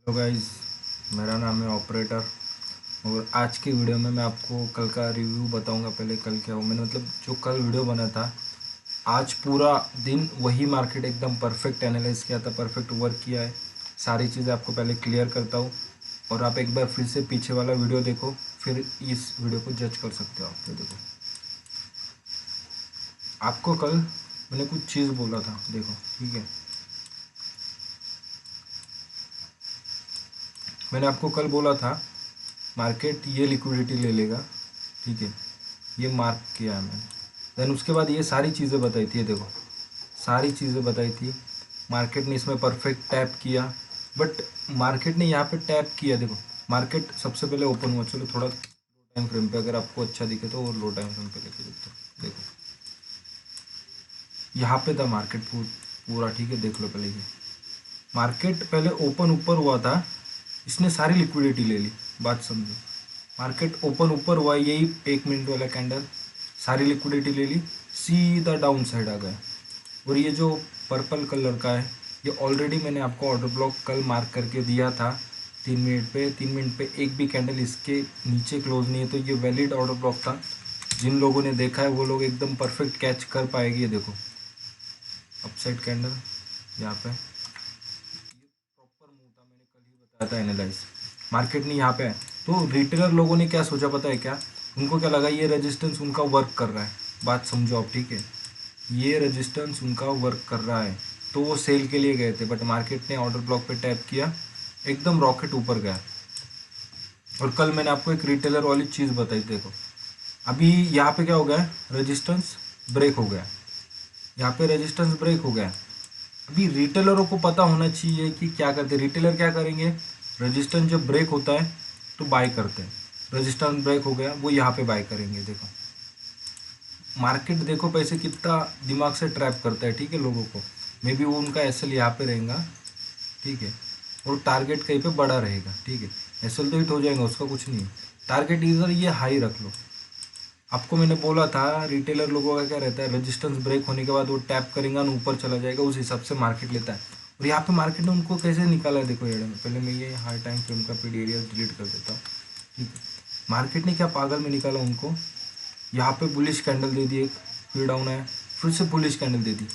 Hello guys, मेरा नाम है ऑपरेटर। और आज की वीडियो में मैं आपको कल का रिव्यू बताऊंगा। पहले कल क्या हुआ, मैंने मतलब जो कल वीडियो बना था, आज पूरा दिन वही मार्केट एकदम परफेक्ट एनालाइज किया था, परफेक्ट वर्क किया है। सारी चीज़ें आपको पहले क्लियर करता हूँ और आप एक बार फिर से पीछे वाला वीडियो देखो, फिर इस वीडियो को जज कर सकते हो आप। तो देखो, आपको कल मैंने कुछ चीज़ बोला था, देखो ठीक है। मैंने आपको कल बोला था मार्केट ये लिक्विडिटी ले लेगा, ठीक है। ये मार्क किया है मैंने। देन उसके बाद ये सारी चीज़ें बताई थी, ये देखो सारी चीज़ें बताई थी। मार्केट ने इसमें परफेक्ट टैप किया, बट मार्केट ने यहाँ पे टैप किया। देखो मार्केट सबसे पहले ओपन हुआ, चलो थोड़ा लो टाइम फ्रेम पे अगर आपको अच्छा दिखे तो, और लो टाइम फ्रेम पे लेके देखते हो। देखो यहाँ पे था मार्केट पूरा, ठीक है। देख लो पहले, ये मार्केट पहले ओपन ऊपर हुआ था, इसने सारी लिक्विडिटी ले ली। बात समझो, मार्केट ओपन ऊपर हुआ, यही 1 मिनट वाला कैंडल, सारी लिक्विडिटी ले ली, सीधा डाउन साइड आ गया। और ये जो पर्पल कलर का है, ये ऑलरेडी मैंने आपको ऑर्डर ब्लॉक कल मार्क करके दिया था। 3 मिनट पे, 3 मिनट पे एक भी कैंडल इसके नीचे क्लोज नहीं है, तो ये वैलिड ऑर्डर ब्लॉक था। जिन लोगों ने देखा है वो लोग एकदम परफेक्ट कैच कर पाएंगे। ये देखो अपसाइड कैंडल यहाँ पे, प्रॉपर मूव था, मैंने कल ही बताया था एनालाइज। मार्केट नहीं यहाँ पे है, तो रिटेलर लोगों ने क्या सोचा पता है क्या? उनको क्या लगा, ये रेजिस्टेंस उनका वर्क कर रहा है। बात समझो आप, ठीक है। ये रेजिस्टेंस उनका वर्क कर रहा है, तो वो सेल के लिए गए थे, बट मार्केट ने ऑर्डर ब्लॉक पे टैप किया, एकदम रॉकेट ऊपर गया। और कल मैंने आपको एक रिटेलर वाली चीज़ बताई, देखो अभी यहाँ पे क्या हो गया, रेजिस्टेंस ब्रेक हो गया। यहाँ पे रेजिस्टेंस ब्रेक हो गया। अभी रिटेलरों को पता होना चाहिए कि क्या करते हैं। रिटेलर क्या करेंगे, रेजिस्टेंस जब ब्रेक होता है तो बाय करते हैं। रेजिस्टेंस ब्रेक हो गया, वो यहाँ पे बाय करेंगे। देखो मार्केट, देखो पैसे कितना दिमाग से ट्रैप करता है, ठीक है, लोगों को। मे बी वो उनका एसएल यहाँ पे रहेगा, ठीक है, और टारगेट कहीं पे बड़ा रहेगा, ठीक है। एसएल तो हिट हो जाएगा, उसका कुछ नहीं है। टारगेट इधर ये हाई रख लो। आपको मैंने बोला था रिटेलर लोगों का क्या रहता है, रेजिस्टेंस ब्रेक होने के बाद वो टैप करेगा ना, ऊपर चला जाएगा, उस हिसाब से मार्केट लेता है। और यहाँ पे मार्केट ने उनको कैसे निकाला है, देखो एड में। पहले मैं ये हाई टाइम फ्रेम का पीडी एरिया डिलीट कर देता हूँ, ठीक है। मार्केट ने क्या पागल में निकाला उनको, यहाँ पे बुलिश कैंडल दे दी, एक फिर डाउन है, फिर से bullish candle they the.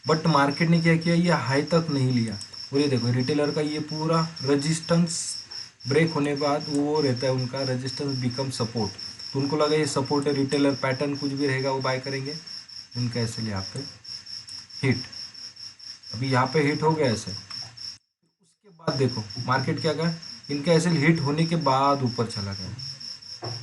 But market ने क्या किया, ये हाई तक नहीं लिया। और ये देखो रिटेलर का ये पूरा रेजिस्टेंस ब्रेक होने के बाद वो रहता है उनका रेजिस्टेंस बिकम सपोर्ट। तो उनको लगा ये सपोर्ट है, रिटेलर पैटर्न कुछ भी रहेगा वो बाय करेंगे। उनका ऐसे यहाँ पे हिट, अभी यहाँ पे हिट हो गया ऐसे। उसके बाद देखो मार्केट क्या गया, इनका ऐसे हिट होने के बाद ऊपर चला गया।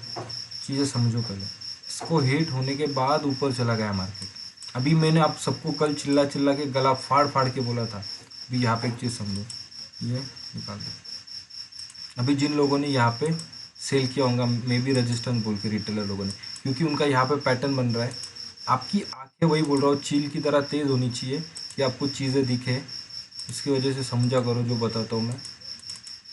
चीज़ें समझो पहले, इसको हिट होने के बाद ऊपर चला गया मार्केट। अभी मैंने आप सबको कल चिल्ला चिल्ला के गला फाड़ फाड़ के बोला था। अभी यहाँ पे एक चीज़ समझो, ये निकाल दो। अभी जिन लोगों ने यहाँ पे सेल किया होगा, मे बी रेजिस्टेंस बोल के रिटेलर लोगों ने, क्योंकि उनका यहाँ पे पैटर्न बन रहा है। आपकी आंखें, वही बोल रहा हूँ, चील की तरह तेज़ होनी चाहिए कि आपको चीज़ें दिखे। इसकी वजह से समझा करो जो बताता हूँ मैं।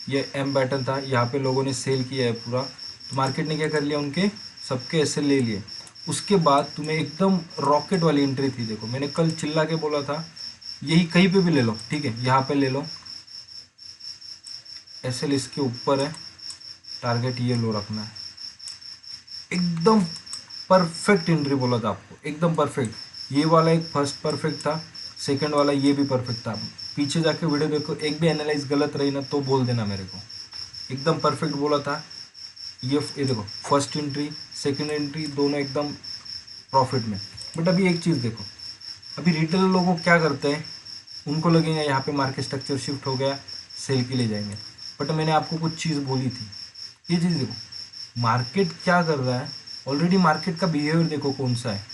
ये एम पैटर्न था, यहाँ पे लोगों ने सेल किया है पूरा, तो मार्केट ने क्या कर लिया, उनके सबके ऐसे ले लिए। उसके बाद तुम्हें एकदम रॉकेट वाली एंट्री थी। देखो मैंने कल चिल्ला के बोला था, यही कहीं पे भी ले लो, ठीक है, यहाँ पे ले लो, एसएल इसके ऊपर है, टारगेट ये लो रखना है। एकदम परफेक्ट एंट्री बोला था आपको, एकदम परफेक्ट। ये वाला एक फर्स्ट परफेक्ट था, सेकंड वाला ये भी परफेक्ट था। पीछे जाके वीडियो देखो, एक भी एनालाइज गलत रही ना तो बोल देना मेरे को। एकदम परफेक्ट बोला था। ये देखो फर्स्ट एंट्री सेकंड एंट्री दोनों एकदम प्रॉफिट में। बट अभी एक चीज़ देखो, अभी रिटेलर लोगों क्या करते हैं, उनको लगेगा यहाँ पे मार्केट स्ट्रक्चर शिफ्ट हो गया, सेल के लिए जाएंगे। बट मैंने आपको कुछ चीज़ बोली थी, ये चीज़ देखो मार्केट क्या कर रहा है। ऑलरेडी मार्केट का बिहेवियर देखो कौन सा है,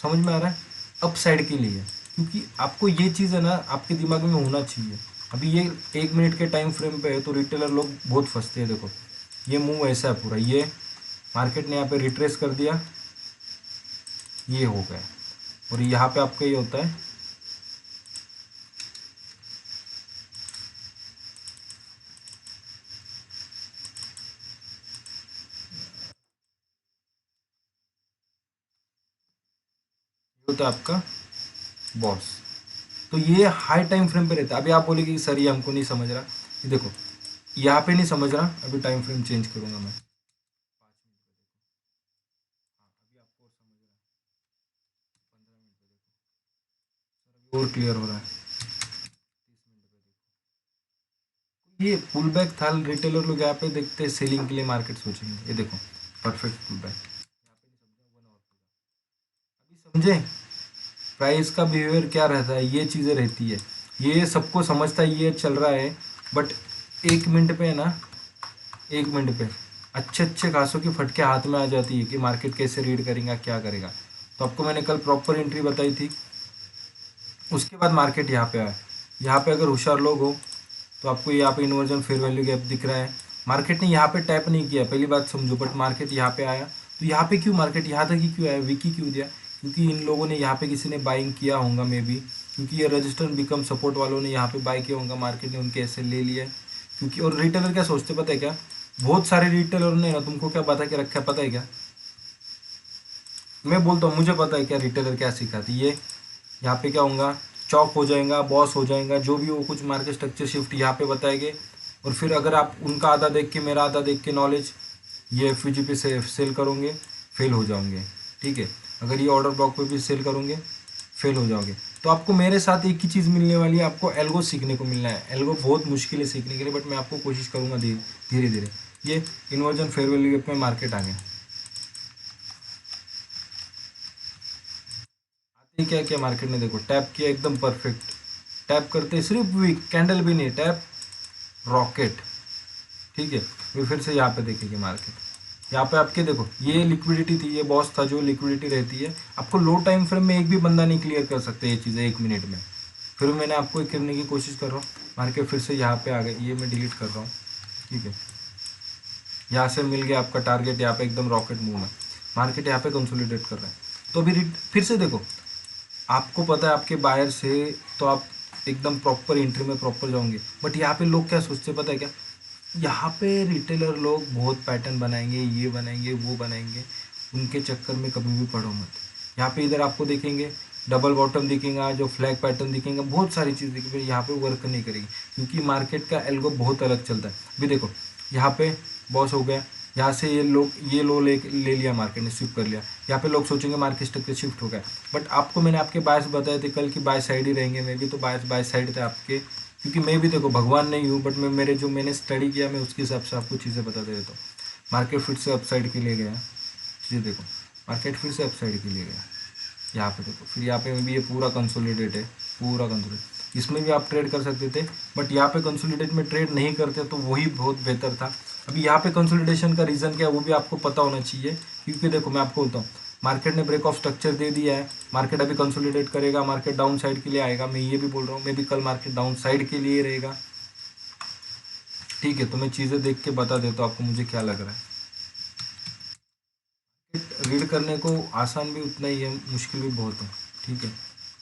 समझ में आ रहा है, अप साइड के लिए। क्योंकि आपको ये चीज़ है ना आपके दिमाग में होना चाहिए। अभी ये 1 मिनट के टाइम फ्रेम पे है, तो रिटेलर लोग बहुत फंसते हैं। देखो ये मूव ऐसा है पूरा, ये मार्केट ने यहाँ पे रिट्रेस कर दिया, ये हो गया। और यहाँ पे आपका ये होता है, ये होता है आपका बॉस। तो ये हाई टाइम फ्रेम पे रहता है। अभी आप बोलेंगे कि सर ये हमको नहीं समझ रहा, ये देखो, यहाँ पे नहीं समझ रहा, अभी टाइम फ्रेम चेंज करूंगा मैं। अभी आपको समझ रहा है, 15 मिनट पे देखो, और क्लियर हो रहा है। 30 मिनट पे देखो, ये पुल बैक था, रिटेलर लोग यहाँ पे देखते हैं सेलिंग के लिए मार्केट सोचेंगे। ये देखो परफेक्ट पुल बैक, यहाँ पे नहीं समझा 1 आवर पूरा। अभी समझे प्राइस का बिहेवियर क्या रहता है, ये चीज़ें रहती है, ये सबको समझता है, ये चल रहा है। बट 1 मिनट पे है ना, 1 मिनट पे अच्छे अच्छे खासों की फटके हाथ में आ जाती है कि मार्केट कैसे रीड करेगा, क्या करेगा। तो आपको मैंने कल प्रॉपर एंट्री बताई थी। उसके बाद मार्केट यहाँ पे आया, यहाँ पे अगर होशियार लोग हो तो आपको यहाँ पे इन्वर्जन फेयर वैल्यू गैप दिख रहा है। मार्केट ने यहाँ पे टैप नहीं किया, पहली बात समझो, बट मार्केट यहाँ पे आया। तो यहाँ पे क्यों मार्केट यहाँ तक ही क्यों आया, विकी क्यों दिया? क्योंकि इन लोगों ने यहाँ पे किसी ने बाइंग किया होगा मे बी, क्योंकि ये रजिस्टेंस बिकम सपोर्ट वालों ने यहाँ पे बाई किया होगा, मार्केट ने उनके ऐसे ले लिया है। क्योंकि और रिटेलर क्या सोचते पता है क्या, बहुत सारे रिटेलर ने ना तुमको क्या बता के रखा है पता है क्या? मैं बोलता हूँ मुझे पता है क्या रिटेलर क्या सिखाती ये। यहाँ पे क्या होगा, चौक हो जाएगा, बॉस हो जाएगा, जो भी वो कुछ मार्केट स्ट्रक्चर शिफ्ट यहाँ पे बताएंगे। और फिर अगर आप उनका आधा देख के मेरा आधा देख के नॉलेज ये एफ पे से सेल करोगे, फेल हो जाओगे। ठीक है, अगर ये ऑर्डर ब्लॉक पे भी सेल करोगे फेल हो जाओगे। तो आपको मेरे साथ एक ही चीज़ मिलने वाली है, आपको एल्गो सीखने को मिलना है। एल्गो बहुत मुश्किल है सीखने के लिए, बट मैं आपको कोशिश करूँगा धीरे धीरे। ये इन्वर्जन फेयर वैल्यू गैप में मार्केट आ गया, आते ही क्या किया मार्केट ने, देखो टैप किया एकदम परफेक्ट। टैप करते सिर्फ वीक कैंडल भी नहीं, टैप रॉकेट। ठीक है, फिर से यहाँ पे देखेंगे मार्केट, यहाँ पे आपके देखो ये लिक्विडिटी थी, ये बॉस था जो लिक्विडिटी रहती है। आपको लो टाइम फ्रेम में एक भी बंदा नहीं क्लियर कर सकते ये चीज़ें 1 मिनट में। फिर मैंने आपको एक करने की कोशिश कर रहा हूँ, मार्केट फिर से यहाँ पे आ गई, ये मैं डिलीट कर रहा हूँ। ठीक है, यहाँ से मिल गया आपका टारगेट, यहाँ पे एकदम रॉकेट मूव है, मार्केट यहाँ पे कंसोलिडेट कर रहा है। तो अभी फिर से देखो, आपको पता है आपके बायर से, तो आप एकदम प्रॉपर एंट्री में प्रॉपर जाओगे। बट यहाँ पे लोग क्या सोचते पता है क्या, यहाँ पे रिटेलर लोग बहुत पैटर्न बनाएंगे, ये बनाएंगे वो बनाएंगे, उनके चक्कर में कभी भी पड़ो मत। यहाँ पे इधर आपको देखेंगे डबल बॉटम दिखेगा, जो फ्लैग पैटर्न दिखेगा, बहुत सारी चीज़ दिखेगी, यहाँ पे वर्क नहीं करेगी, क्योंकि मार्केट का एल्गो बहुत अलग चलता है। अभी देखो यहाँ पे बॉस हो गया, यहाँ से ये लोग ये लो ले लिया, मार्केट ने स्विप कर लिया, यहाँ पे लोग सोचेंगे मार्केट स्ट्रक्चर शिफ्ट हो गया। बट आपको मैंने आपके बायस बताए थे कल की बाय साइड ही रहेंगे, मैं भी तो बाय साइड थे आपके, क्योंकि मैं भी देखो भगवान नहीं हूँ, बट मैं मेरे जो मैंने स्टडी किया मैं उसके हिसाब से आपको चीज़ें बता दे देता हूँ। मार्केट फिर से अपसाइड के लिए गया, ये देखो मार्केट फिर से अपसाइड के लिए गया, यहाँ पे देखो, फिर यहाँ पे भी ये पूरा कंसोलिडेट है, पूरा कंसोलिडेट, इसमें भी आप ट्रेड कर सकते थे, बट यहाँ पे कंसोलिडेट में ट्रेड नहीं करते तो वही बहुत बेहतर था। अभी यहाँ पे कंसोलिडेशन का रीज़न क्या है वो भी आपको पता होना चाहिए, क्योंकि देखो मैं आपको बोलता हूँ, मार्केट ने ब्रेक ऑफ स्ट्रक्चर दे दिया है, मार्केट अभी कंसोलिडेट करेगा, मार्केट डाउन साइड के लिए आएगा, मैं ये भी बोल रहा हूँ, मे भी कल मार्केट डाउन साइड के लिए रहेगा। ठीक है, तो मैं चीज़ें देख के बता देता हूँ आपको मुझे क्या लग रहा है। रीड करने को आसान भी उतना ही है, मुश्किल भी बहुत है। ठीक है,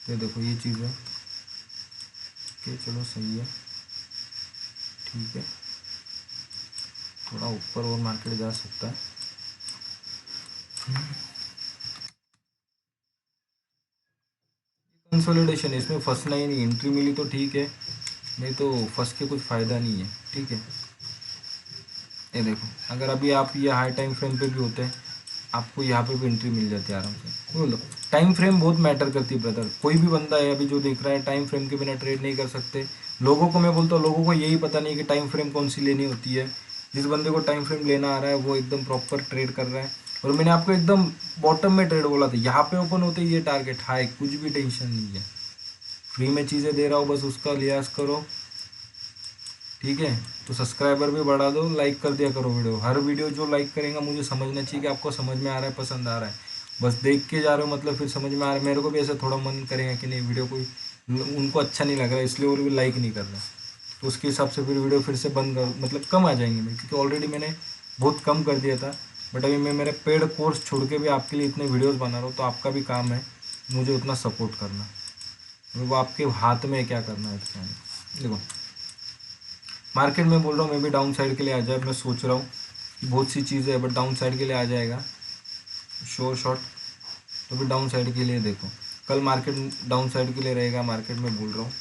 तो देखो ये चीज़ है, ओके चलो सही है। ठीक है, थोड़ा ऊपर और मार्केट जा सकता है। कंसोलिडेशन है, इसमें फंसना ही नहीं, एंट्री मिली तो ठीक है, नहीं तो फंस के कुछ फ़ायदा नहीं है। ठीक है, ये देखो अगर अभी आप ये हाई टाइम फ्रेम पे भी होते हैं, आपको यहाँ पे भी एंट्री मिल जाती है आराम से। बोलो टाइम फ्रेम बहुत मैटर करती है ब्रदर, कोई भी बंदा है अभी जो देख रहा है टाइम फ्रेम के बिना ट्रेड नहीं कर सकते। लोगों को मैं बोलता हूँ, लोगों को यही पता नहीं कि टाइम फ्रेम कौन सी लेनी होती है। जिस बंदे को टाइम फ्रेम लेना आ रहा है वो एकदम प्रॉपर ट्रेड कर रहा है। और मैंने आपको एकदम बॉटम में ट्रेड बोला था, यहाँ पे ओपन होते ही ये टारगेट हाई, कुछ भी टेंशन नहीं है, फ्री में चीज़ें दे रहा हूँ, बस उसका लिहाज करो। ठीक है, तो सब्सक्राइबर भी बढ़ा दो, लाइक कर दिया करो वीडियो, हर वीडियो जो लाइक करेगा मुझे समझना चाहिए कि आपको समझ में आ रहा है, पसंद आ रहा है। बस देख के जा रहे हो मतलब फिर समझ में आ रहा है, मेरे को भी ऐसा थोड़ा मन करेगा कि नहीं वीडियो कोई उनको अच्छा नहीं लग रहा है इसलिए वो भी लाइक नहीं कर रहा, तो उसके हिसाब से फिर वीडियो फिर से बंद कर, मतलब कम आ जाएंगे मेरे, क्योंकि ऑलरेडी मैंने बहुत कम कर दिया था। बट अभी मैं मेरे पेड कोर्स छोड़ के भी आपके लिए इतने वीडियोज़ बना रहा हूँ, तो आपका भी काम है मुझे उतना सपोर्ट करना, वो आपके हाथ में क्या करना है क्या नहीं। देखो मार्केट में बोल रहा हूँ मैं भी डाउन साइड के लिए आ जाए, मैं सोच रहा हूँ कि बहुत सी चीज़ें है बट डाउन साइड के लिए आ जाएगा शोर शॉट, तो भी डाउन साइड के लिए देखो कल मार्केट डाउन साइड के लिए रहेगा, मार्केट में बोल रहा हूँ।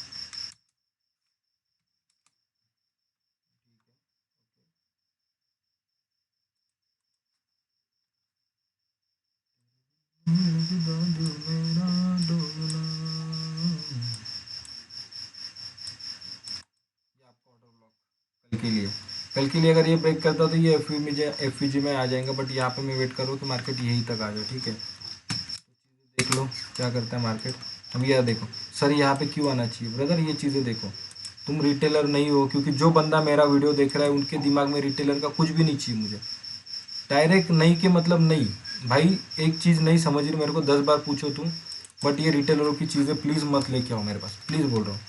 कल के लिए, कल के लिए अगर ये ब्रेक करता तो ये एफ में आ जाएगा, बट यहाँ पे मैं वेट कर रहा हूँ कि मार्केट यहीं तक आ जाए। ठीक है, देख लो क्या करता है मार्केट। अब यह देखो सर यहाँ पे क्यों आना चाहिए ब्रदर, ये चीज़ें देखो। तुम रिटेलर नहीं हो, क्योंकि जो बंदा मेरा वीडियो देख रहा है उनके दिमाग में रिटेलर का कुछ भी नहीं चाहिए मुझे। डायरेक्ट नहीं के मतलब नहीं भाई, एक चीज़ नहीं समझ रही मेरे को 10 बार पूछो तुम, बट ये रिटेलरों की चीज़ें प्लीज़ मत लेके आओ मेरे पास, प्लीज़ बोल रहा हूँ।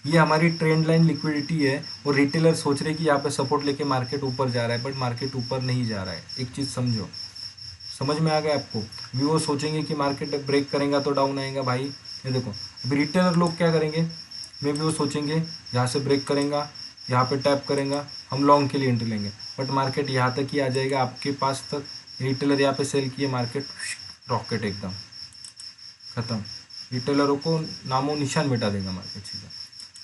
ये हमारी ट्रेंड लाइन लिक्विडिटी है और रिटेलर सोच रहे कि यहाँ पे सपोर्ट लेके मार्केट ऊपर जा रहा है, बट मार्केट ऊपर नहीं जा रहा है। एक चीज़ समझो, समझ में आ गया आपको। भी वो सोचेंगे कि मार्केट ब्रेक करेगा तो डाउन आएगा भाई। ये देखो अभी रिटेलर लोग क्या करेंगे, मे भी वो सोचेंगे यहाँ से ब्रेक करेगा, यहाँ पे टैप करेगा, हम लॉन्ग के लिए एंट्री लेंगे, बट मार्केट यहाँ तक ही आ जाएगा आपके पास तक। रिटेलर यहाँ पे सेल किए, मार्केट रॉकेट एकदम ख़त्म। रिटेलरों को नामो निशान मिटा देगा मार्केट सीधा।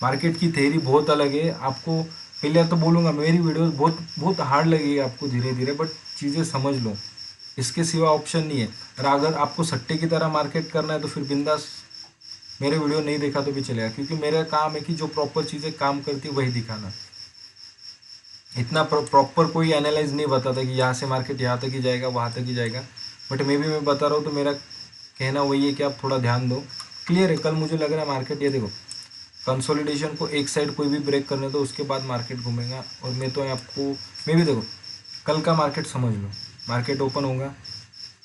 मार्केट की थेरी बहुत अलग है। आपको पहले तो बोलूँगा मेरी वीडियोस बहुत बहुत हार्ड लगेगी आपको धीरे धीरे, बट चीज़ें समझ लो, इसके सिवा ऑप्शन नहीं है। और अगर आपको सट्टे की तरह मार्केट करना है तो फिर बिंदास मेरे वीडियो नहीं देखा तो भी चलेगा, क्योंकि मेरा काम है कि जो प्रॉपर चीज़ें काम करती है वही दिखाना। इतना प्रॉपर कोई एनालाइज नहीं बताता कि यहाँ से मार्केट यहाँ तक ही जाएगा, वहाँ तक ही जाएगा, बट मैं बता रहा हूँ। तो मेरा कहना वही है कि आप थोड़ा ध्यान दो। क्लियर है, कल मुझे लग रहा है मार्केट, ये देखो कंसोलिडेशन को एक साइड कोई भी ब्रेक करने दो, उसके बाद मार्केट घूमेगा। और मैं तो आपको, मैं भी देखो कल का मार्केट समझ लो, मार्केट ओपन होगा।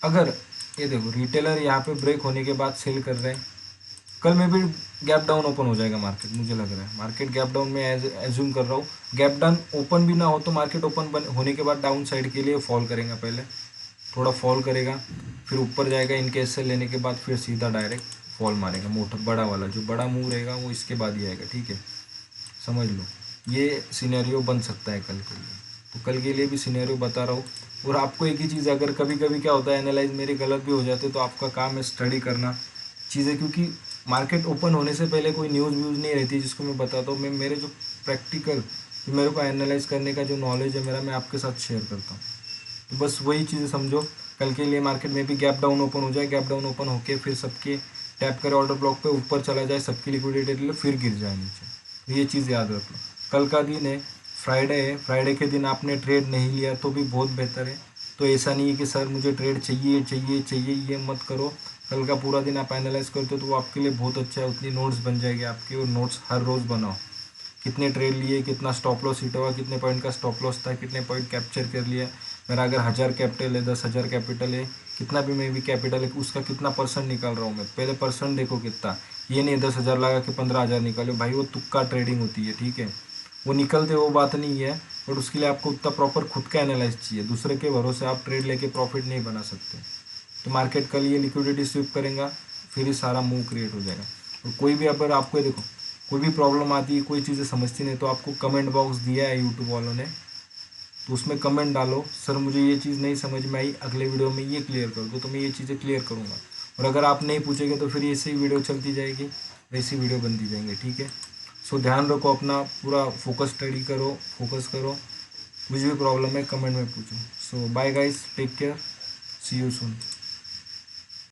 अगर ये देखो रिटेलर यहाँ पे ब्रेक होने के बाद सेल कर रहे हैं, कल में भी गैप डाउन ओपन हो जाएगा मार्केट। मुझे लग रहा है मार्केट गैप डाउन में एज्यूम कर रहा हूँ। गैप डाउन ओपन भी ना हो तो मार्केट ओपन होने के बाद डाउन साइड के लिए फॉल करेगा, पहले थोड़ा फॉल करेगा, फिर ऊपर जाएगा इनकेस से लेने के बाद, फिर सीधा डायरेक्ट फॉल मारेगा मोटा बड़ा वाला। जो बड़ा मूव रहेगा वो इसके बाद ही आएगा। ठीक है, समझ लो ये सिनेरियो बन सकता है कल के लिए। तो कल के लिए भी सिनेरियो बता रहा हूँ। और आपको एक ही चीज़, अगर कभी कभी क्या होता है एनालाइज मेरे गलत भी हो जाते, तो आपका काम है स्टडी करना चीज़ें, क्योंकि मार्केट ओपन होने से पहले कोई न्यूज़ व्यूज़ नहीं रहती जिसको मैं बताता हूँ। मैं मेरे जो प्रैक्टिकल, जो मेरे को एनालाइज करने का जो नॉलेज है मेरा, मैं आपके साथ शेयर करता हूँ। तो बस वही चीज़ें समझो। कल के लिए मार्केट में भी गैप डाउन ओपन हो जाए, गैप डाउन ओपन होके फिर सबके टैप करे ऑर्डर ब्लॉक पे, ऊपर चला जाए, सबकी लिक्विडिटी ले लो, फिर गिर जाए नीचे। तो ये चीज़ याद रख लो। कल का दिन है, फ्राइडे है, फ्राइडे के दिन आपने ट्रेड नहीं लिया तो भी बहुत बेहतर है। तो ऐसा नहीं है कि सर मुझे ट्रेड चाहिए चाहिए चाहिए, ये मत करो। कल का पूरा दिन आप एनालाइज करते हो तो वो आपके लिए बहुत अच्छा है। उतनी नोट्स बन जाएगी आपकी, और नोट्स हर रोज़ बनाओ। कितने ट्रेड लिए, कितना स्टॉप लॉस हिट हुआ, कितने पॉइंट का स्टॉप लॉस था, कितने पॉइंट कैप्चर कर लिया। मेरा अगर 1000 कैपिटल है, 10,000 कैपिटल है, कितना भी मैं भी कैपिटल है, उसका कितना परसेंट निकाल रहा हूँ मैं। पहले परसेंट देखो कितना, ये नहीं 10,000 लगा के 15,000 निकालो भाई, वो तुक्का ट्रेडिंग होती है। ठीक है, वो निकलते वो बात नहीं है, बट उसके लिए आपको उतना प्रॉपर खुद का एनालाइज चाहिए। दूसरे के भरोसे आप ट्रेड लेके प्रॉफिट नहीं बना सकते। तो मार्केट कल ये लिक्विडिटी स्विप करेगा, फिर ही सारा मूव क्रिएट हो जाएगा। और कोई भी अगर आपको देखो कोई भी प्रॉब्लम आती है, कोई चीज़ें समझती नहीं, तो आपको कमेंट बॉक्स दिया है यूट्यूब वालों ने, तो उसमें कमेंट डालो, सर मुझे ये चीज़ नहीं समझ में आई, अगले वीडियो में ये क्लियर कर दो, तो मैं ये चीज़ें क्लियर करूँगा। और अगर आप नहीं पूछेंगे तो फिर ऐसे ही वीडियो चलती जाएगी, वैसी वीडियो बनती जाएंगे। ठीक है, सो ध्यान रखो अपना, पूरा फोकस स्टडी करो, फोकस करो। कुछ भी प्रॉब्लम है कमेंट में पूछो। So bye guys, take care, see you soon.